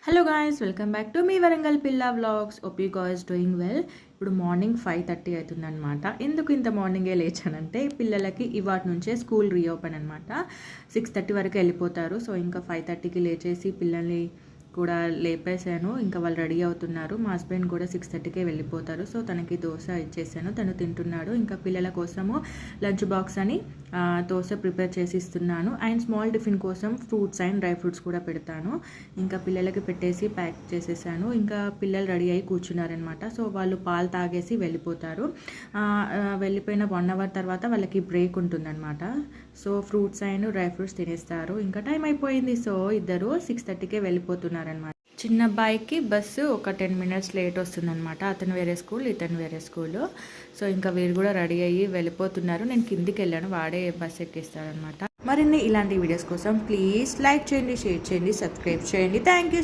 Hello guys, welcome back to మీ వరంగల్ పిల్ల vlogs. Hope you guys doing well. ఇప్పుడు morning 5:30 అవుతుందన్నమాట. ఎందుకు ఇంత మార్నింగే లేచానంటే పిల్లలకి ఇవాటి నుంచే స్కూల్ రీఓపెన్ అనమాట. 6:30 వరకు వెళ్ళిపోతారు. సో ఇంకా 5:30కి లేచేసి పిల్లల్ని కూడా లేపేశాను. ఇంకా వాళ్ళు రెడీ అవుతున్నారు. మా హస్బెండ్ కూడా 6:30కే వెళ్ళిపోతారు. సో తనకి దోశ ఇచ్చేసాను, తను తింటున్నాడు. ఇంకా పిల్లల కోసము లంచ్ బాక్స్ అని దోశ ప్రిపేర్ చేసి ఇస్తున్నాను. అండ్ స్మాల్ టిఫిన్ కోసం ఫ్రూట్స్ అండ్ డ్రై ఫ్రూట్స్ కూడా పెడతాను. ఇంకా పిల్లలకి పెట్టేసి ప్యాక్ చేసేసాను. ఇంకా పిల్లలు రెడీ అయ్యి కూర్చున్నారనమాట. సో వాళ్ళు పాలు తాగేసి వెళ్ళిపోతారు. వెళ్ళిపోయిన 1 అవర్ తర్వాత వాళ్ళకి బ్రేక్ ఉంటుందన్నమాట. So fruits and dry fruits తినేస్తారు. ఇంకా టైం అయిపోయింది. సో ఇద్దరు 6:30కే వెళ్ళిపోతున్నారు అనమాట. చిన్న అబ్బాయికి బస్సు ఒక 10 minutes లేట్ వస్తుందన్నమాట. అతను వేరే స్కూల్, ఇతను వేరే స్కూల్. సో ఇంకా వీరు కూడా రెడీ అయ్యి వెళ్ళిపోతున్నారు. నేను కిందికి వెళ్ళాను, వాడే బస్ ఎక్కిస్తారనమాట. మరిన్ని ఇలాంటి వీడియోస్ కోసం ప్లీజ్ లైక్ చేయండి, షేర్ చేయండి, సబ్స్క్రైబ్ చేయండి. Thank you.